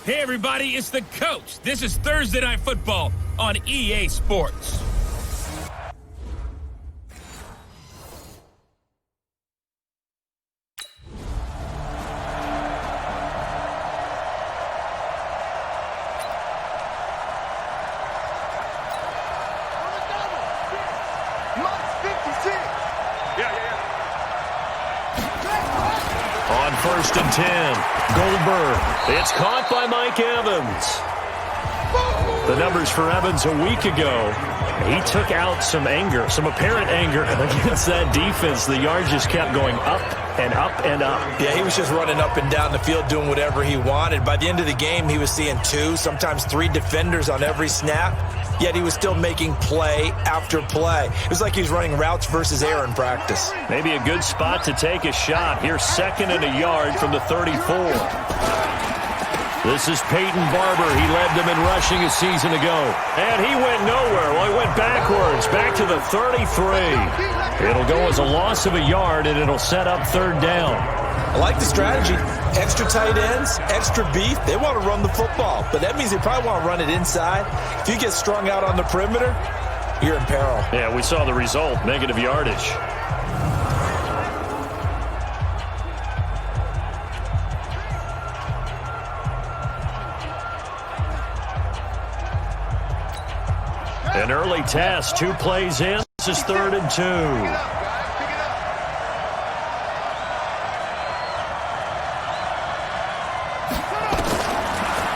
Hey everybody, it's the coach. This is Thursday Night Football on EA Sports. On 1st and 10, Goldberg. It's caught by Mike Evans. The numbers for Evans a week ago. He took out some anger, some apparent anger against that defense. The yards just kept going up and up and up. Yeah, he was just running up and down the field doing whatever he wanted. By the end of the game, he was seeing 2, sometimes 3 defenders on every snap, yet he was still making play after play. It was like he was running routes versus air in practice. Maybe a good spot to take a shot. Here's 2nd and a yard from the 34. This is Peyton Barber. He led them in rushing a season ago. And he went nowhere. Well, he went backwards, back to the 33. It'll go as a loss of a yard, and it'll set up 3rd down. I like the strategy. Extra tight ends, extra beef. They want to run the football, but that means they probably want to run it inside. If you get strung out on the perimeter, you're in peril. Yeah, we saw the result, negative yardage. An early test, 2 plays in. This is 3rd and 2.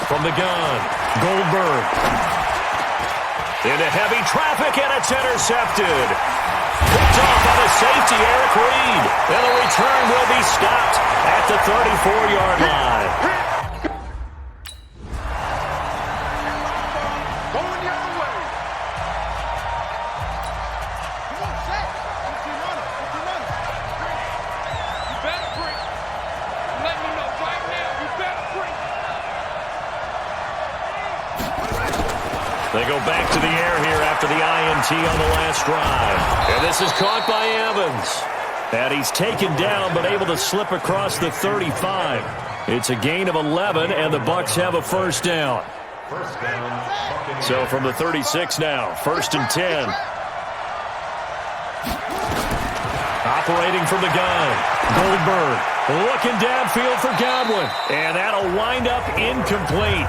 From the gun, Goldberg. Into heavy traffic, and it's intercepted. Picked off on a safety, Eric Reed. And the return will be stopped at the 34-yard line. They go back to the air here after the INT on the last drive. And this is caught by Evans. And he's taken down but able to slip across the 35. It's a gain of 11, and the Bucs have a 1st down. So from the 36 now, 1st and 10. Operating from the gun, Goldberg looking downfield for Godwin. And that'll wind up incomplete.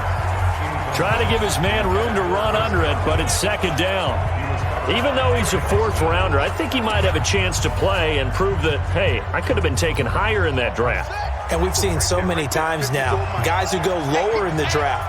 Trying to give his man room to run under it, but it's 2nd down. Even though he's a 4th rounder, I think he might have a chance to play and prove that, hey, I could have been taken higher in that draft. And we've seen so many times now, guys who go lower in the draft,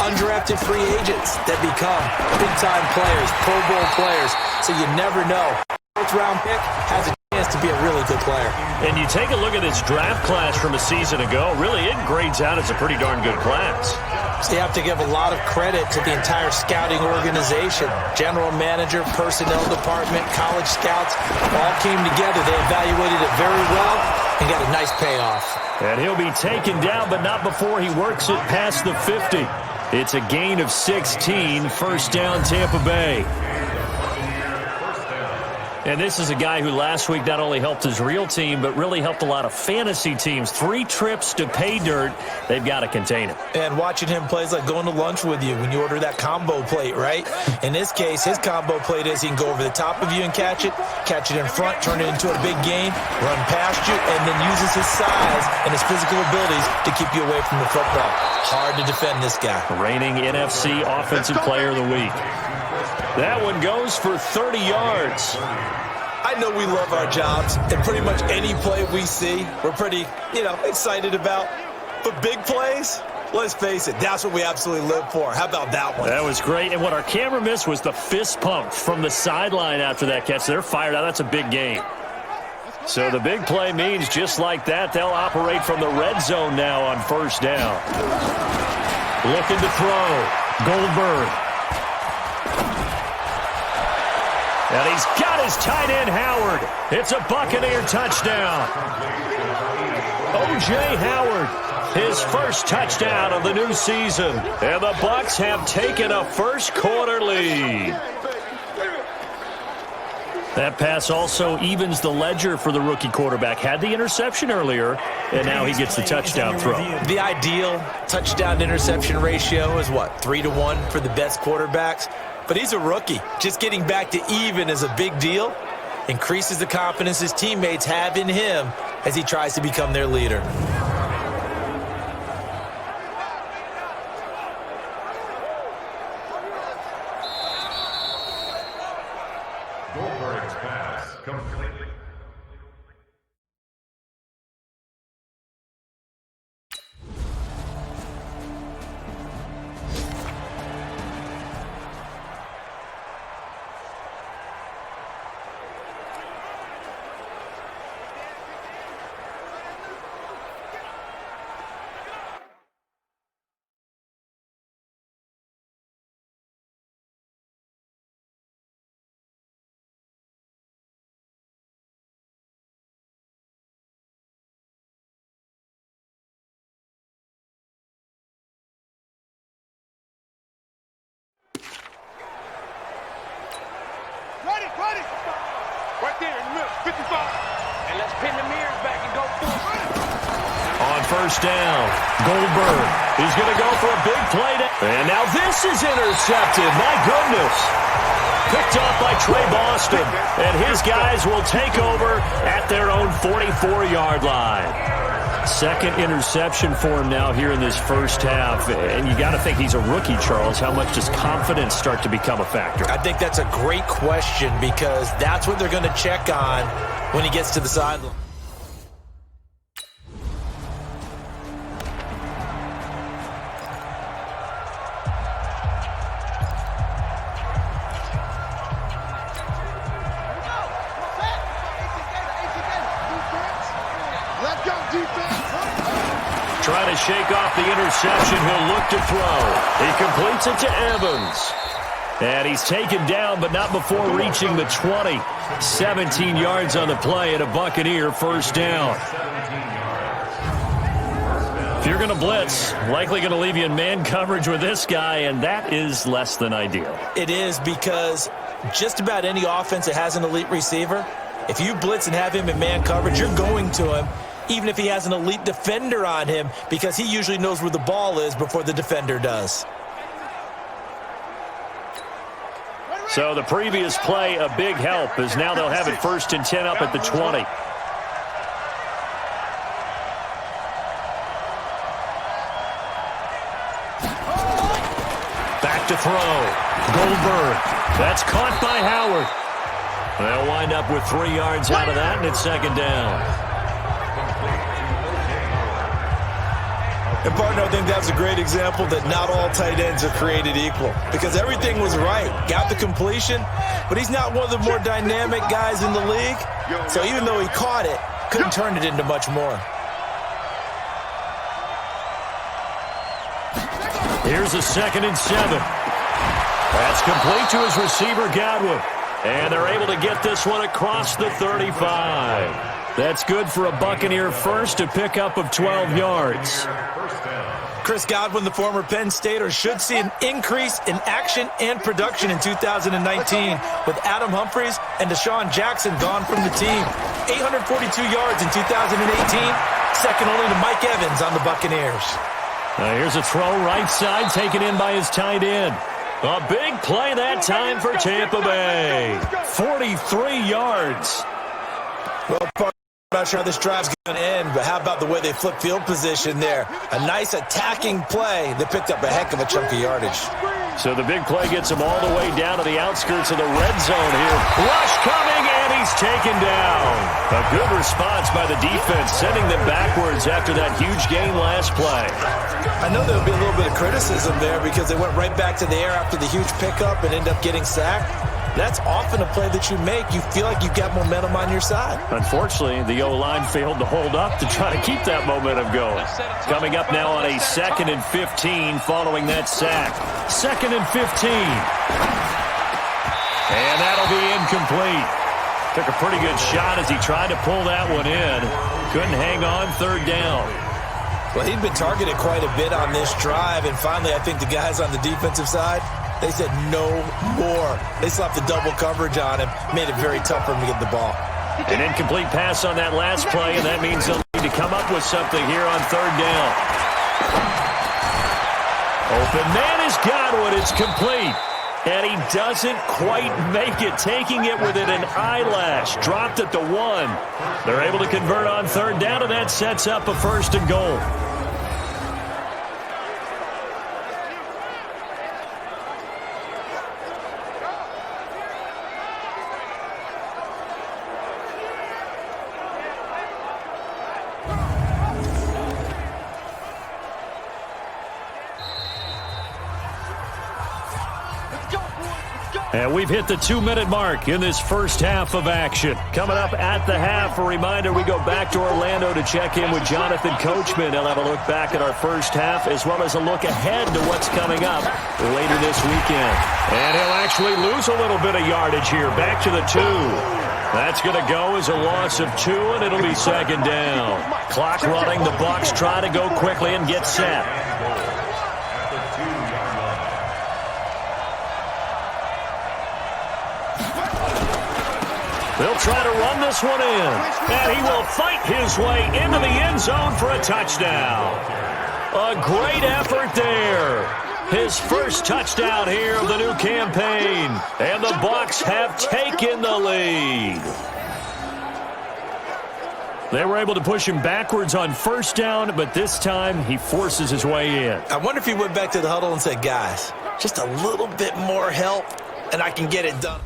undrafted free agents that become big-time players, Pro Bowl players, so you never know. 4th-round pick has a chance to be a really good player. And you take a look at this draft class from a season ago, really it grades out as a pretty darn good class. So you have to give a lot of credit to the entire scouting organization. General manager, personnel department, college scouts all came together. They evaluated it very well and got a nice payoff. And he'll be taken down, but not before he works it past the 50. It's a gain of 16, 1st down Tampa Bay. And this is a guy who last week not only helped his real team, but really helped a lot of fantasy teams. 3 trips to pay dirt. They've got to contain him. And watching him play is like going to lunch with you when you order that combo plate, right? In this case, his combo plate is he can go over the top of you and catch it in front, turn it into a big gain, run past you, and then uses his size and his physical abilities to keep you away from the football. Hard to defend this guy. Reigning NFC Offensive Player of the Week. That one goes for 30 yards. I know we love our jobs, and pretty much any play we see, we're pretty, excited about. But big plays, let's face it, that's what we absolutely live for. How about that one? That was great. And what our camera missed was the fist pump from the sideline after that catch. They're fired out. That's a big game. So the big play means just like that, they'll operate from the red zone now on first down. Looking to throw. Goldberg. And he's got his tight end, Howard. It's a Buccaneer touchdown. O.J. Howard, his first touchdown of the new season. And the Bucs have taken a first-quarter lead. That pass also evens the ledger for the rookie quarterback. Had the interception earlier, and now he gets the touchdown throw. The ideal touchdown-interception ratio is, 3-to-1 for the best quarterbacks? But he's a rookie. Just getting back to even is a big deal. Increases the confidence his teammates have in him as he tries to become their leader. Goldberg's pass completely. Right there in the middle, 55. And let's pin the mirrors back and go full. On first down, Goldberg. He's going to go for a big play. And now this is intercepted. My goodness. Picked off by Trey Boston. And his guys will take over at their own 44-yard line. Second interception for him now here in this first half. And you got to think he's a rookie, Charles. How much does confidence start to become a factor? I think that's a great question because that's what they're going to check on when he gets to the sideline. Trying to shake off the interception. He'll look to throw. He completes it to Evans. And he's taken down, but not before reaching the 20. 17 yards on the play at a Buccaneer first down. If you're going to blitz, likely going to leave you in man coverage with this guy, and that is less than ideal. It is because just about any offense that has an elite receiver, if you blitz and have him in man coverage, you're going to him, even if he has an elite defender on him, because he usually knows where the ball is before the defender does. So the previous play, a big help, as now they'll have it 1st and 10 up at the 20. Back to throw. Goldberg. That's caught by Howard. They'll wind up with 3 yards out of that, and it's second down. And, partner, I think that's a great example that not all tight ends are created equal because everything was right. Got the completion, but he's not one of the more dynamic guys in the league. So even though he caught it, couldn't turn it into much more. Here's a 2nd and 7. That's complete to his receiver, Godwin. And they're able to get this one across the 35. That's good for a Buccaneer first, a pickup of 12 yards. Chris Godwin, the former Penn Stater, should see an increase in action and production in 2019 with Adam Humphries and Deshaun Jackson gone from the team. 842 yards in 2018, second only to Mike Evans on the Buccaneers. Here's a throw right side taken in by his tight end. A big play that time for Tampa Bay. 43 yards. Well, I'm not sure how this drive's going to end, but how about the way they flip field position there? A nice attacking play that picked up a heck of a chunk of yardage. So the big play gets him all the way down to the outskirts of the red zone here. Rush coming, and he's taken down. A good response by the defense, sending them backwards after that huge gain last play. I know there'll be a little bit of criticism there because they went right back to the air after the huge pickup and ended up getting sacked. That's often a play that you make. You feel like you've got momentum on your side. Unfortunately, the O-line failed to hold up to try to keep that momentum going. Coming up now on a 2nd and 15 following that sack. 2nd and 15. And that'll be incomplete. Took a pretty good shot as he tried to pull that one in. Couldn't hang on, 3rd down. Well, he'd been targeted quite a bit on this drive, and finally I think the guys on the defensive side, they said no more. They slapped the double coverage on him, made it very tough for him to get the ball. An incomplete pass on that last play, and that means they'll need to come up with something here on 3rd down. Open man is Godwin. It's complete. And he doesn't quite make it, taking it within an eyelash. Dropped at the 1. They're able to convert on 3rd down, and that sets up a 1st and goal. And we've hit the 2-minute mark in this first half of action. Coming up at the half, a reminder, we go back to Orlando to check in with Jonathan Coachman. He'll have a look back at our first half as well as a look ahead to what's coming up later this weekend. And he'll actually lose a little bit of yardage here. Back to the 2. That's going to go as a loss of 2, and it'll be 2nd down. Clock running. The Bucs try to go quickly and get set. They'll try to run this one in, and he will fight his way into the end zone for a touchdown. A great effort there. His first touchdown here of the new campaign, and the Bucs have taken the lead. They were able to push him backwards on 1st down, but this time he forces his way in. I wonder if he went back to the huddle and said, guys, just a little bit more help, and I can get it done.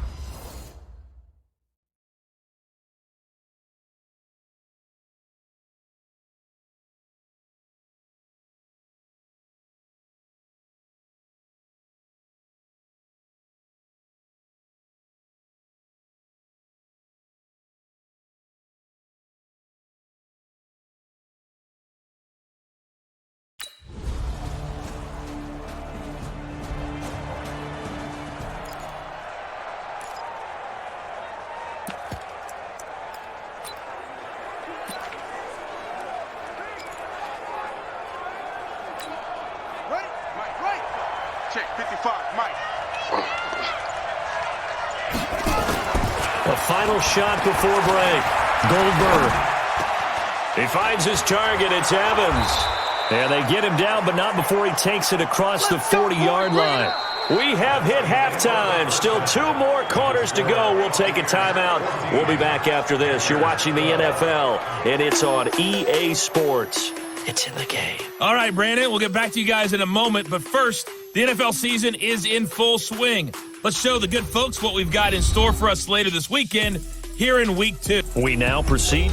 Check 55, Mike. A final shot before break. Goldberg. He finds his target. It's Evans. And they get him down, but not before he takes it across the 40-yard line. We have hit halftime. Still 2 more quarters to go. We'll take a timeout. We'll be back after this. You're watching the NFL, and it's on EA Sports. It's in the game. All right, Brandon, we'll get back to you guys in a moment. But first, the NFL season is in full swing. Let's show the good folks what we've got in store for us later this weekend here in Week 2. We now proceed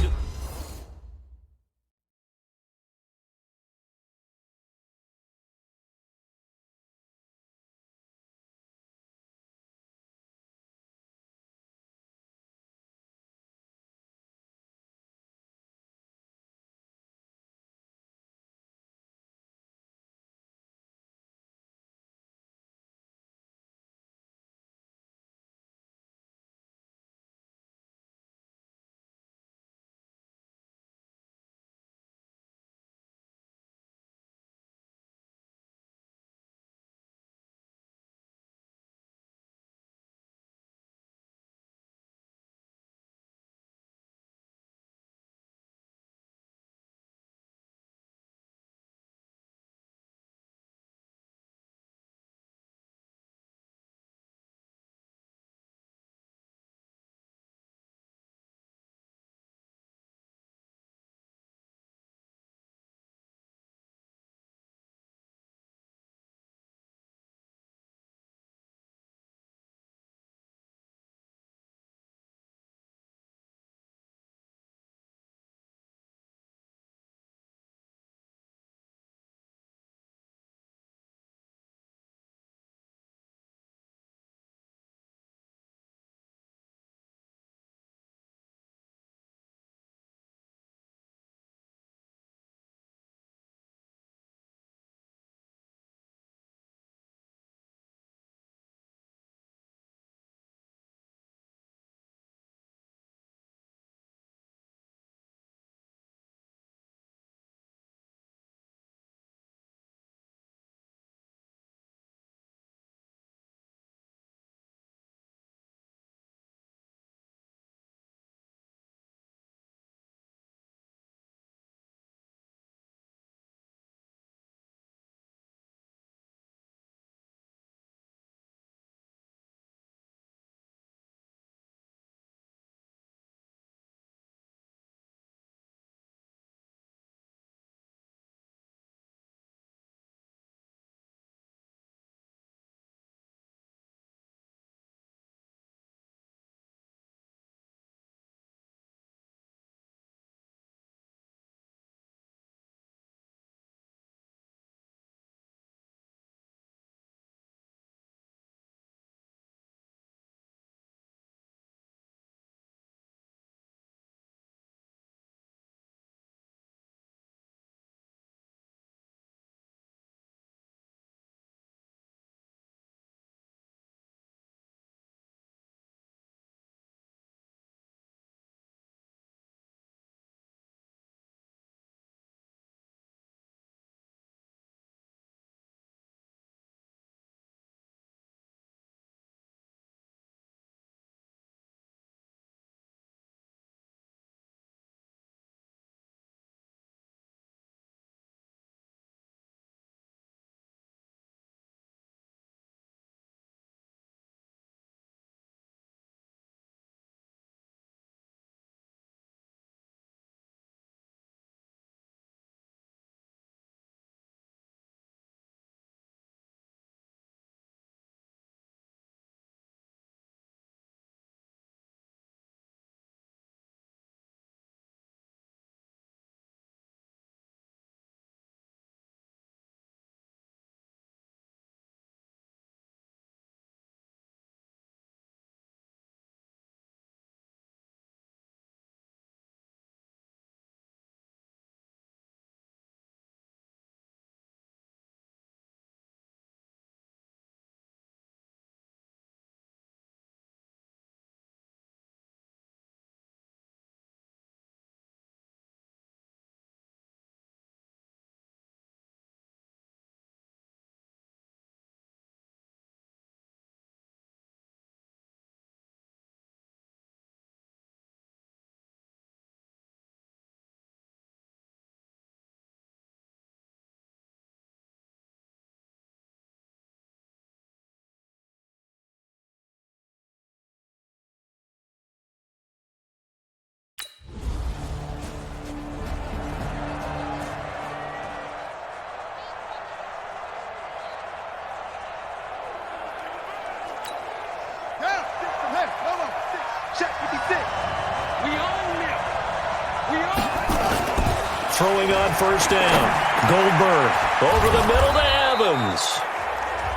throwing on first down. Goldberg over the middle to Evans.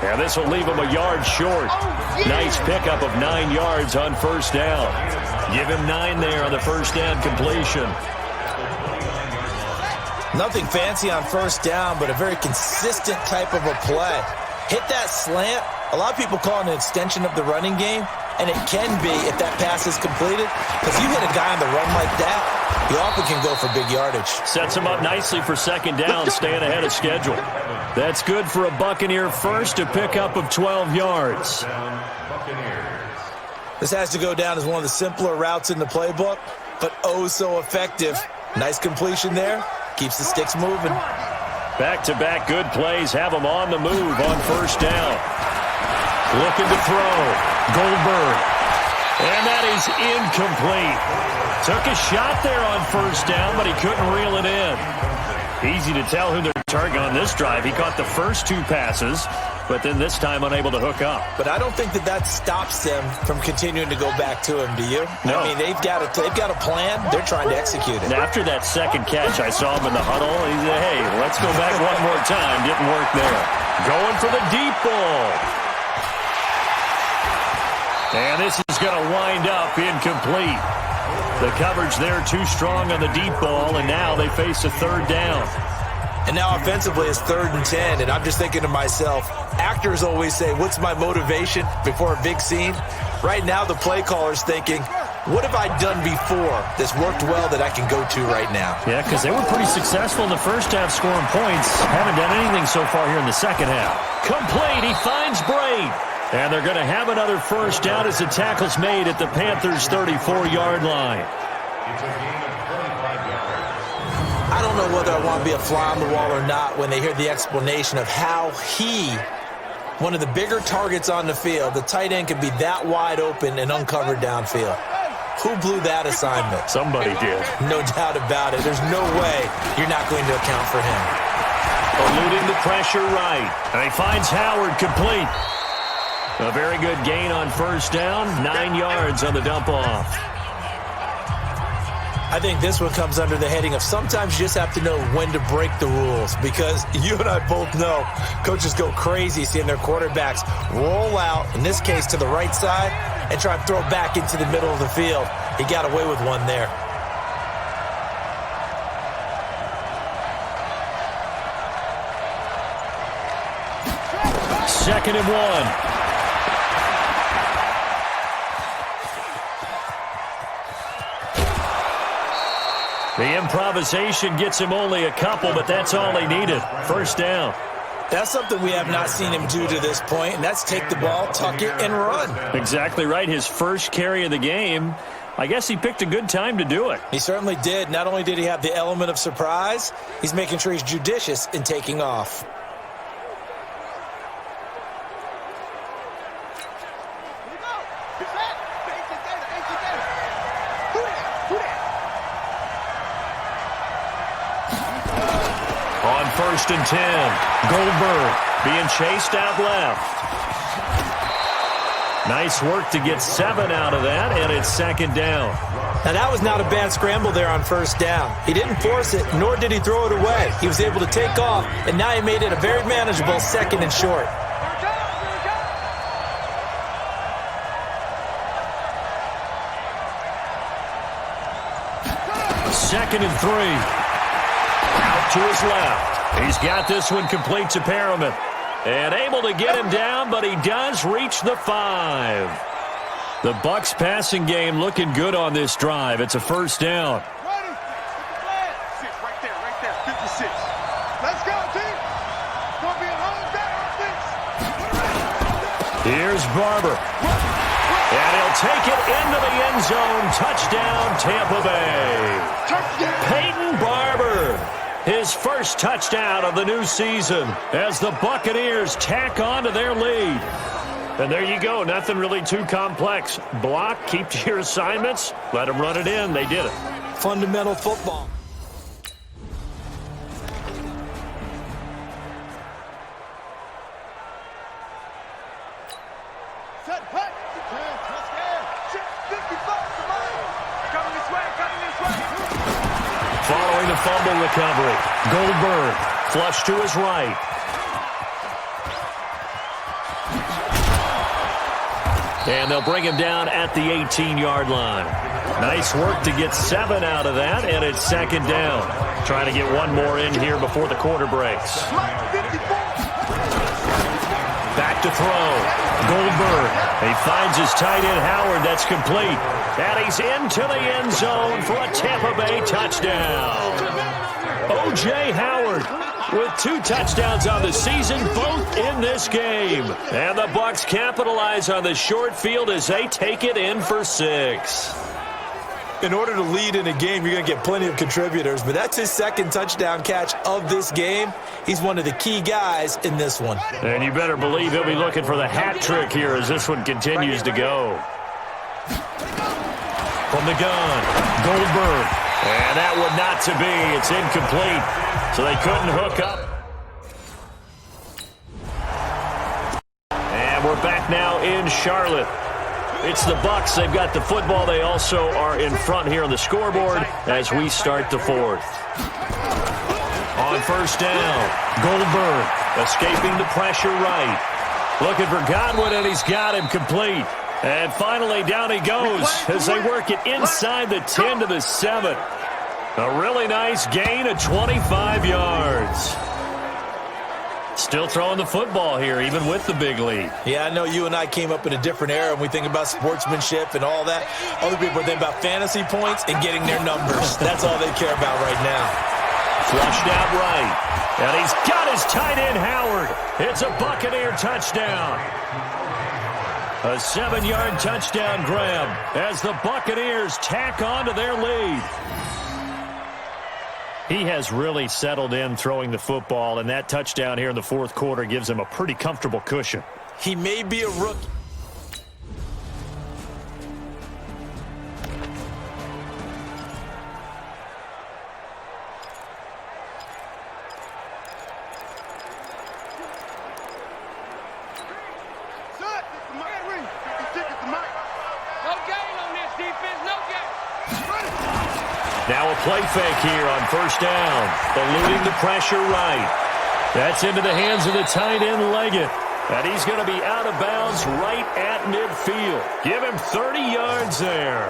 And this will leave him a yard short. Nice pickup of 9 yards on first down. Give him 9 there on the first down completion. Nothing fancy on first down, but a very consistent type of a play. Hit that slant. A lot of people call it an extension of the running game, and it can be if that pass is completed. If you hit a guy on the run like that, he often can go for big yardage. Sets him up nicely for second down, staying ahead of schedule. That's good for a Buccaneer first, a pickup of 12 yards. This has to go down as one of the simpler routes in the playbook, but oh so effective. Nice completion there. Keeps the sticks moving. Back-to-back good plays have him on the move on first down. Looking to throw. Goldberg. And that is incomplete. Took a shot there on first down, but he couldn't reel it in. Easy to tell who they're targeting on this drive. He caught the first 2 passes, but then this time unable to hook up. But I don't think that stops them from continuing to go back to him, do you? No. I mean, they've got a plan. They're trying to execute it. And after that second catch, I saw him in the huddle. He said, hey, let's go back one more time. Didn't work there. Going for the deep ball. And this is going to wind up incomplete. The coverage there too strong on the deep ball, and now they face a third down. And now offensively it's 3rd and 10, and I'm just thinking to myself, actors always say, what's my motivation before a big scene? Right now the play caller's thinking, what have I done before that's worked well that I can go to right now? Yeah, because they were pretty successful in the first half scoring points. Haven't done anything so far here in the second half. Complete, he finds Braid. And they're going to have another first down as the tackle's made at the Panthers' 34-yard line. I don't know whether I want to be a fly on the wall or not when they hear the explanation of how one of the bigger targets on the field, the tight end, could be that wide open and uncovered downfield. Who blew that assignment? Somebody did. No doubt about it. There's no way you're not going to account for him. Eluding the pressure right. And he finds Howard complete. A very good gain on first down. 9 yards on the dump-off. I think this one comes under the heading of sometimes you just have to know when to break the rules, because you and I both know coaches go crazy seeing their quarterbacks roll out, in this case to the right side, and try to throw back into the middle of the field. He got away with one there. Second and 1. The improvisation gets him only a couple, but that's all he needed. First down. That's something we have not seen him do to this point, and that's take the ball, tuck it, and run. Exactly right. His first carry of the game. I guess he picked a good time to do it. He certainly did. Not only did he have the element of surprise, he's making sure he's judicious in taking off. On first and 10, Goldberg being chased out left. Nice work to get 7 out of that, and it's second down. Now, that was not a bad scramble there on first down. He didn't force it, nor did he throw it away. He was able to take off, and now he made it a very manageable second and short. Second and 3. Out to his left. He's got this one complete to Perriman. And able to get him down, but he does reach the 5. The Bucs passing game looking good on this drive. It's a first down. Ready? Right there, 56. Let's go, team. Gonna be a long day on this. Here's Barber. And he'll take it into the end zone. Touchdown, Tampa Bay. Touchdown. Peyton Barber. His first touchdown of the new season as the Buccaneers tack on to their lead. And there you go. Nothing really too complex. Block, keep to your assignments, let them run it in. They did it. Fundamental football. Set, hut. Touchdown. 55. Coming this way. Following the fumble fumble recovery. Goldberg, flush to his right. And they'll bring him down at the 18-yard line. Nice work to get 7 out of that, and it's second down. Trying to get one more in here before the quarter breaks. Back to throw. Goldberg. He finds his tight end, Howard. That's complete. And he's into the end zone for a Tampa Bay touchdown. O.J. Howard with 2 touchdowns on the season, both in this game. And the Bucs capitalize on the short field as they take it in for 6. In order to lead in a game, you're going to get plenty of contributors, but that's his second touchdown catch of this game. He's one of the key guys in this one. And you better believe he'll be looking for the hat trick here as this one continues to go. From the gun, Goldberg. And that would not to be. It's incomplete, so they couldn't hook up. And we're back now in Charlotte. It's the Bucs. They've got the football. They also are in front here on the scoreboard as we start the fourth. On first down, Goldberg escaping the pressure right. Looking for Godwin, and he's got him complete. And finally, down he goes as they work it inside the 10 to the 7. A really nice gain of 25 yards. Still throwing the football here, even with the big lead. Yeah, I know you and I came up in a different era, and we think about sportsmanship and all that. Other people think about fantasy points and getting their numbers. That's all they care about right now. Flushed out right. And he's got his tight end, Howard. It's a Buccaneer touchdown. A 7-yard touchdown grab as the Buccaneers tack on to their lead. He has really settled in throwing the football, and that touchdown here in the fourth quarter gives him a pretty comfortable cushion. He may be a rookie. Now a play fake here on first down. Eluding the pressure right. That's into the hands of the tight end, Leggett. And he's going to be out of bounds right at midfield. Give him 30 yards there.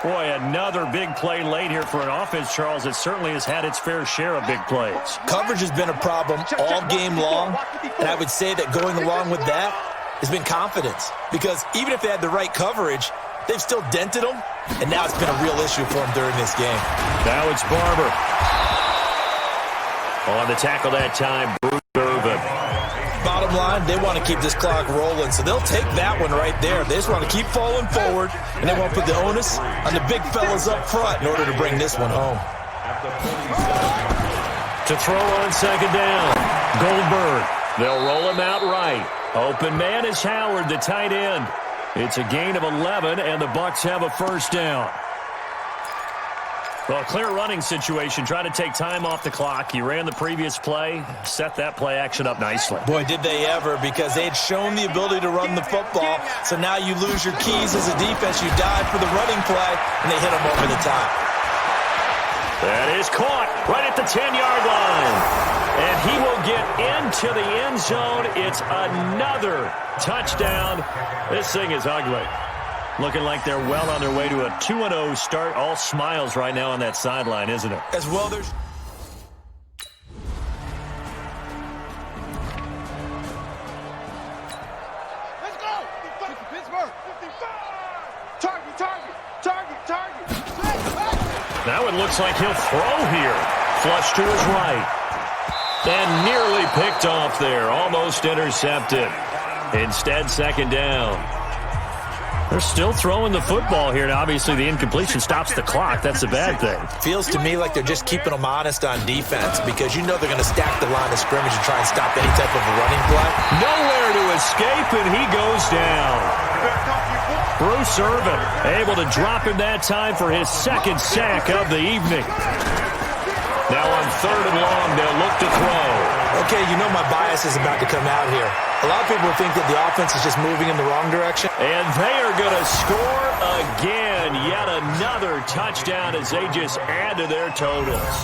Boy, another big play late here for an offense, Charles, that certainly has had its fair share of big plays. Coverage has been a problem all game long, and I would say that going along with that has been confidence. Because even if they had the right coverage, they've still dented them, and now it's been a real issue for them during this game. Now it's Barber. On the tackle that time, Bruce Irvin. Bottom line, they want to keep this clock rolling, so they'll take that one right there. They just want to keep falling forward, and they want to put the onus on the big fellas up front in order to bring this one home. To throw on second down, Goldberg. They'll roll him out right. Open man is Howard, the tight end. It's a gain of 11, and the Bucs have a first down. Well, a clear running situation. Trying to take time off the clock. He ran the previous play, set that play action up nicely. Boy, did they ever, because they had shown the ability to run the football. So now you lose your keys as a defense. You dive for the running play, and they hit them over the top. That is caught right at the 10-yard line. And he will get into the end zone. It's another touchdown. This thing is ugly. Looking like they're well on their way to a 2-0 start. All smiles right now on that sideline, isn't it? As well, there's... Let's go! Pittsburgh! 55! Target! Now it looks like he'll throw here. Flush to his right. And nearly picked off there. Almost intercepted. Instead, second down. They're still throwing the football here. Now, obviously, the incompletion stops the clock. That's a bad thing. Feels to me like they're just keeping them honest on defense, because you know they're going to stack the line of scrimmage and try and stop any type of a running play. Nowhere to escape, and he goes down. Bruce Irvin able to drop him that time for his second sack of the evening. Now on third and long, they'll look to throw. Okay, you know my bias is about to come out here. A lot of people think that the offense is just moving in the wrong direction. And they are going to score again. Yet another touchdown as they just add to their totals.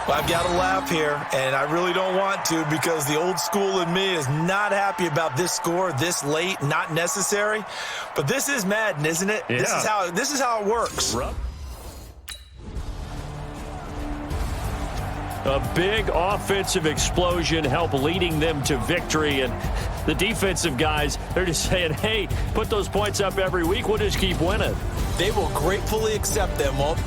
Well, I've got to laugh here, and I really don't want to because the old school in me is not happy about this score this late, not necessary. But this is Madden, isn't it? Yeah. This is how it works. A big offensive explosion helped leading them to victory. And the defensive guys, they're just saying, hey, put those points up every week. We'll just keep winning. They will gratefully accept them, won't